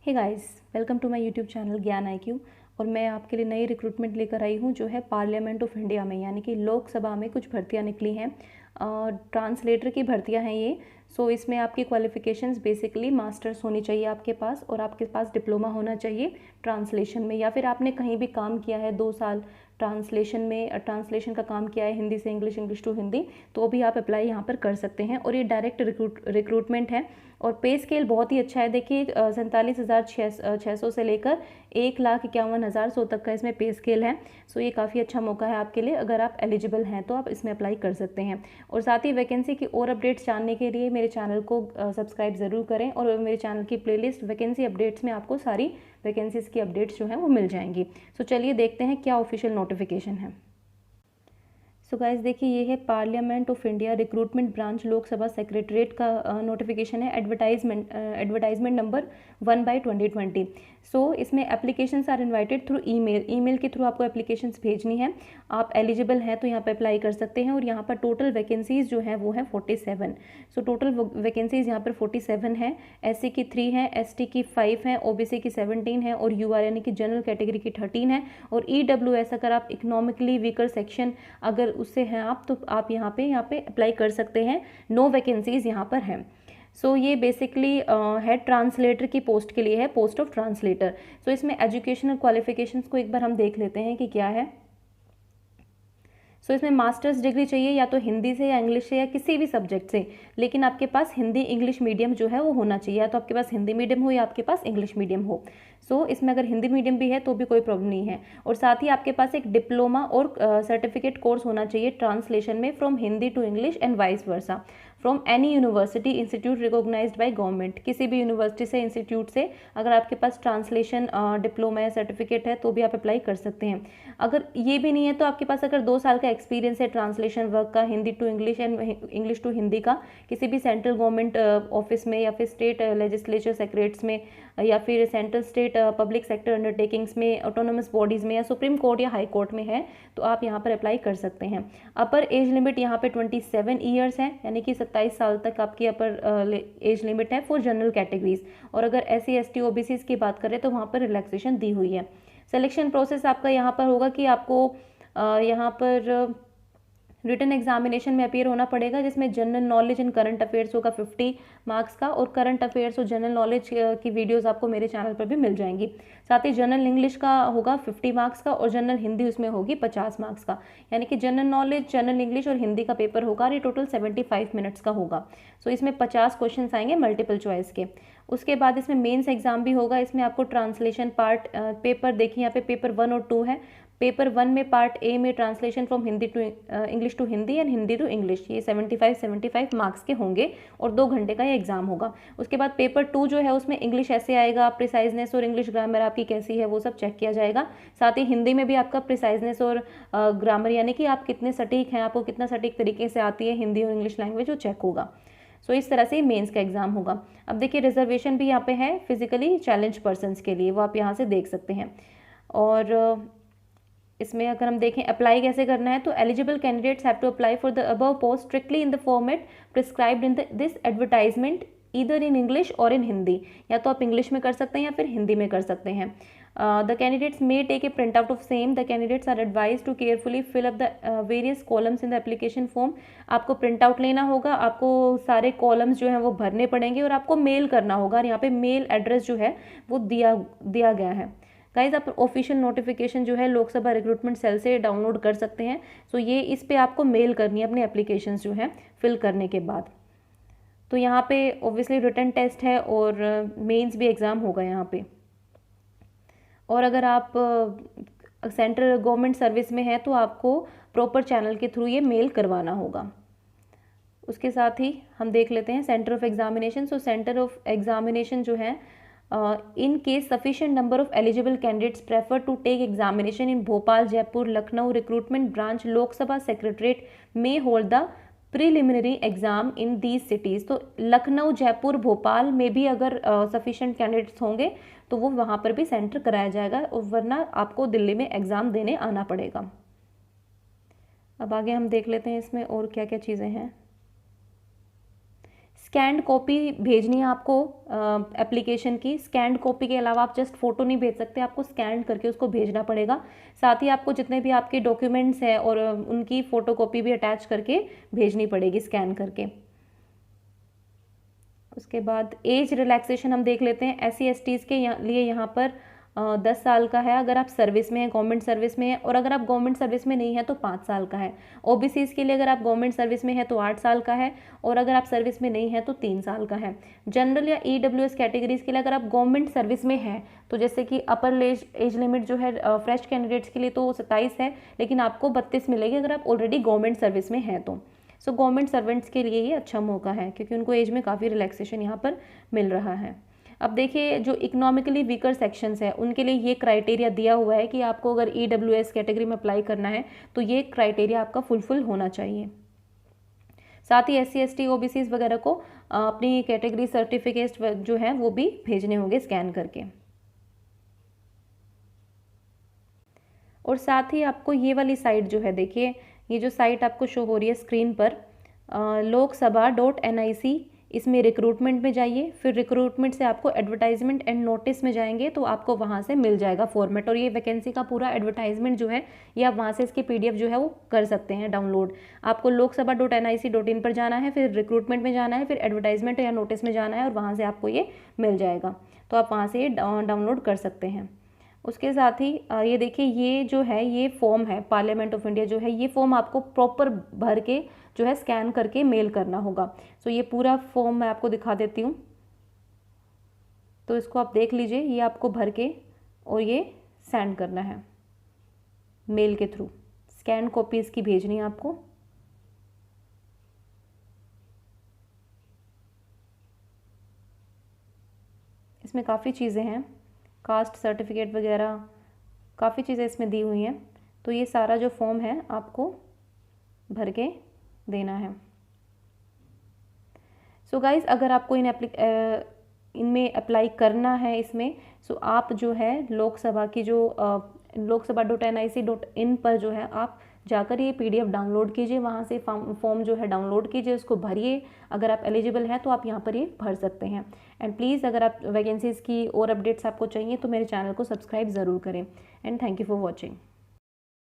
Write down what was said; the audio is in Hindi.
Hey guys, welcome to my YouTube channel Gyan IQ। और मैं आपके लिए नई रिक्रूटमेंट लेकर आई हूँ जो है पार्लियामेंट ऑफ इंडिया में, यानी कि लोकसभा में कुछ भर्तियाँ निकली हैं। ट्रांसलेटर की भर्तियाँ हैं ये। सो इसमें आपकी क्वालिफ़िकेशंस बेसिकली मास्टर्स होनी चाहिए आपके पास, और आपके पास डिप्लोमा होना चाहिए ट्रांसलेशन में, या फिर आपने कहीं भी काम किया है 2 साल ट्रांसलेशन में, ट्रांसलेशन का काम किया है हिंदी से इंग्लिश, इंग्लिश टू हिंदी, तो भी आप अप्लाई यहाँ पर कर सकते हैं। और ये डायरेक्ट रिक्रूटमेंट है और पे स्केल बहुत ही अच्छा है। देखिए 47,600 से लेकर 1,51,100 तक का इसमें पे स्केल है। सो ये काफ़ी अच्छा मौका है आपके लिए, अगर आप एलिजिबल हैं तो आप इसमें अप्लाई कर सकते हैं। और साथ ही वैकेंसी की और अपडेट्स जानने के लिए मेरे चैनल को सब्सक्राइब ज़रूर करें, और मेरे चैनल की प्लेलिस्ट वैकेंसी अपडेट्स में आपको सारी वैकेंसीज़ की अपडेट्स जो हैं वो मिल जाएंगी। सो चलिए देखते हैं क्या ऑफिशियल नोटिफिकेशन है। सो गाइस देखिए, ये है parliament of India recruitment branch Lok Sabha secretariat का नोटिफिकेशन है। Advertisement number 1/2020। सो इसमें applications are invited through email के थ्रू आपको एप्लीकेशंस भेजनी है। आप एलिजिबल हैं तो यहाँ पे अप्लाई कर सकते हैं। और यहाँ पर टोटल वैकेंसीज जो है वो है 47। सो टोटल वैकेंसीज यहाँ पर 47 है। SC की 3 है, ST की 5 है, OBC की 17 है, और UR यानी कि जनरल कैटेगरी की 13 है। और EWS अगर आप इकोनॉमिकली वीकर सेक्शन अगर उससे हैं आप, तो आप यहाँ पे अप्लाई कर सकते हैं। नो वैकेंसीज यहाँ पर हैं। सो ये बेसिकली है ट्रांसलेटर की पोस्ट के लिए है, पोस्ट ऑफ ट्रांसलेटर। सो इसमें एजुकेशनल क्वालिफिकेशंस को एक बार हम देख लेते हैं कि क्या है। सो इसमें मास्टर्स डिग्री चाहिए, या तो हिंदी से या इंग्लिश से या किसी भी सब्जेक्ट से, लेकिन आपके पास हिंदी इंग्लिश मीडियम जो है वो होना चाहिए, या तो आपके पास हिंदी मीडियम हो या आपके पास इंग्लिश मीडियम हो। सो इसमें अगर हिंदी मीडियम भी है तो भी कोई प्रॉब्लम नहीं है। और साथ ही आपके पास एक डिप्लोमा और सर्टिफिकेट कोर्स होना चाहिए ट्रांसलेशन में, from Hindi to English and vice versa, from any university institute recognised by government. किसी भी यूनिवर्सिटी से, इंस्टीट्यूट से अगर आपके पास ट्रांसलेशन डिप्लोमा या सर्टिफिकेट है तो भी आप अप्लाई कर सकते हैं। अगर ये भी नहीं है तो आपके पास अगर 2 साल का एक्सपीरियंस है ट्रांसलेशन वर्क का, Hindi to English and English to Hindi का, किसी भी सेंट्रल गवर्नमेंट ऑफिस में, या फिर स्टेट लेजिस्लेचर सेक्रेट्स में, या फिर central state public sector undertakings में, ऑटोनोमस बॉडीज़ में, या सुप्रीम कोर्ट या हाई कोर्ट में है, तो आप यहाँ पर अप्लाई कर सकते हैं। अपर एज लिमिट यहाँ पे 27 ईयर्स है, यानी कि 27 साल तक आपकी अपर एज लिमिट है फॉर जनरल कैटेगरीज। और अगर SC ST OBC की बात करें तो वहाँ पर रिलैक्सेशन दी हुई है। सिलेक्शन प्रोसेस आपका यहाँ पर होगा कि आपको यहाँ पर रिटन एग्जामिनेशन में अपीयर होना पड़ेगा, जिसमें general knowledge and current affairs होगा 50 मार्क्स का, और करंट अफेयर्स और जनरल नॉलेज की वीडियोस आपको मेरे चैनल पर भी मिल जाएंगी। साथ ही जनरल इंग्लिश का होगा 50 मार्क्स का, और जनरल हिंदी उसमें होगी 50 मार्क्स का, यानी कि जनरल नॉलेज, जनरल इंग्लिश और हिंदी का पेपर होगा, और ये टोटल 75 मिनट्स का होगा। सो इसमें 50 क्वेश्चन आएंगे मल्टीपल चॉइस के। उसके बाद इसमें मेंस एग्जाम भी होगा। इसमें आपको ट्रांसलेशन पार्ट पेपर, देखिए यहाँ पे पेपर 1 और 2 है। पेपर 1 में पार्ट A में translation from Hindi to English to Hindi and Hindi to English, ये 75 मार्क्स के होंगे, और 2 घंटे का ये एग्जाम होगा। उसके बाद पेपर 2 जो है उसमें इंग्लिश ऐसे आएगा, प्रिसाइजनेस और इंग्लिश ग्रामर आपकी कैसी है वो सब चेक किया जाएगा। साथ ही हिंदी में भी आपका प्रिसाइजनेस और ग्रामर, यानी कि आप कितने सटीक हैं, आपको कितना सटीक तरीके से आती है हिंदी और इंग्लिश लैंग्वेज, वो चेक होगा। सो इस तरह से मेंस का एग्जाम होगा। अब देखिए रिजर्वेशन भी यहाँ पे है फिजिकली चैलेंज पर्सनस के लिए, वो आप यहाँ से देख सकते हैं। और इसमें अगर हम देखें अप्लाई कैसे करना है, तो eligible candidates have to apply for the above post strictly in the format prescribed in this advertisement either in English और इन हिंदी, या तो आप इंग्लिश में कर सकते हैं या फिर हिंदी में कर सकते हैं। The candidates may take a print out of same. The candidates are advised to carefully fill up the various columns in the application form. आपको प्रिंट आउट लेना होगा, आपको सारे कॉलम्स जो हैं वो भरने पड़ेंगे, और आपको मेल करना होगा, और यहाँ पे मेल एड्रेस जो है वो दिया गया है। गाइज आप ऑफिशियल नोटिफिकेशन जो है लोकसभा रिक्रूटमेंट सेल से डाउनलोड कर सकते हैं। सो ये इस पे आपको मेल करनी है अपने एप्लीकेशंस जो हैं फिल करने के बाद। तो यहाँ पे ऑब्वियसली रिटन टेस्ट है और मेंस भी एग्ज़ाम होगा यहाँ पे। और अगर आप सेंट्रल गवर्नमेंट सर्विस में हैं तो आपको प्रॉपर चैनल के थ्रू ये मेल करवाना होगा। उसके साथ ही हम देख लेते हैं centre of examination. So centre of examination जो है, in case sufficient number of eligible candidates prefer to take examination in Bhopal, Jaipur, Lucknow recruitment branch Lok Sabha secretariat may hold the preliminary exam in these cities। तो लखनऊ, जयपुर, भोपाल में भी अगर सफिशिएंट कैंडिडेट्स होंगे तो वो वहाँ पर भी सेंटर कराया जाएगा, और वरना आपको दिल्ली में एग्ज़ाम देने आना पड़ेगा। अब आगे हम देख लेते हैं इसमें और क्या क्या चीज़ें हैं। स्कैंड कॉपी भेजनी है आपको एप्लीकेशन की। स्कैंड कॉपी के अलावा आप जस्ट फ़ोटो नहीं भेज सकते, आपको स्कैन करके उसको भेजना पड़ेगा। साथ ही आपको जितने भी आपके डॉक्यूमेंट्स हैं और उनकी फ़ोटोकॉपी भी अटैच करके भेजनी पड़ेगी स्कैन करके। उसके बाद एज रिलैक्सेशन हम देख लेते हैं। SC/STs के लिए यहाँ पर 10 साल का है अगर आप सर्विस में हैं, गवर्नमेंट सर्विस में हैं, और अगर आप गवर्नमेंट सर्विस में नहीं है तो 5 साल का है। OBCs के लिए अगर आप गवर्नमेंट सर्विस में है तो 8 साल का है, और अगर आप सर्विस में नहीं है तो 3 साल का है। जनरल या EWS कैटेगरीज के लिए अगर आप गवर्नमेंट सर्विस में हैं तो जैसे कि अपर एज लिमिट जो है फ्रेश कैंडिडेट्स के लिए तो 27 है, लेकिन आपको 32 मिलेगी अगर आप ऑलरेडी गवर्नमेंट सर्विस में हैं तो। सो गवर्नमेंट सर्वेंट्स के लिए ये अच्छा मौका है क्योंकि उनको एज में काफ़ी रिलैक्सेशन यहाँ पर मिल रहा है। अब देखिए जो इकोनॉमिकली वीकर सेक्शंस है उनके लिए ये क्राइटेरिया दिया हुआ है कि आपको अगर EWS कैटेगरी में अप्लाई करना है तो ये क्राइटेरिया आपका फुलफिल होना चाहिए। साथ ही SC/ST OBCs वगैरह को अपनी कैटेगरी सर्टिफिकेट जो है वो भी भेजने होंगे स्कैन करके। और साथ ही आपको ये वाली साइट जो है, देखिए ये जो साइट आपको शो हो रही है स्क्रीन पर, loksabha.nic, इसमें रिक्रूटमेंट में जाइए। फिर रिक्रूटमेंट से आपको एडवर्टाइजमेंट एंड नोटिस में जाएंगे तो आपको वहाँ से मिल जाएगा फॉर्मेट, और ये वैकेंसी का पूरा एडवर्टाइजमेंट जो है ये आप वहाँ से इसकी PDF जो है वो कर सकते हैं डाउनलोड। आपको loksabha.nic.in पर जाना है, फिर रिक्रूटमेंट में जाना है, फिर एडवर्टाइजमेंट या नोटिस में जाना है, और वहाँ से आपको ये मिल जाएगा। तो आप वहाँ से ये डाउनलोड कर सकते हैं। उसके साथ ही ये देखिए ये जो है ये फॉर्म है पार्लियामेंट ऑफ इंडिया जो है, ये फॉर्म आपको प्रॉपर भर के जो है स्कैन करके मेल करना होगा। सो ये पूरा फॉर्म मैं आपको दिखा देती हूँ, तो इसको आप देख लीजिए। ये आपको भर के और ये सेंड करना है मेल के थ्रू, स्कैन कॉपी इसकी भेजनी है आपको। इसमें काफ़ी चीज़ें हैं, कास्ट सर्टिफिकेट वगैरह काफ़ी चीज़ें इसमें दी हुई हैं। तो ये सारा जो फॉर्म है आपको भर के देना है। सो गाइस, अगर आपको इनमें अप्लाई करना है इसमें, सो आप जो है लोकसभा की जो loksabha.nic.in पर जो है आप जाकर ये PDF डाउनलोड कीजिए, वहाँ से फॉर्म जो है डाउनलोड कीजिए, उसको भरिए। अगर आप एलिजिबल हैं तो आप यहाँ पर ये भर सकते हैं। एंड प्लीज़ अगर आप वैकेंसीज़ की और अपडेट्स आपको चाहिए तो मेरे चैनल को सब्सक्राइब ज़रूर करें। And thank you for watching.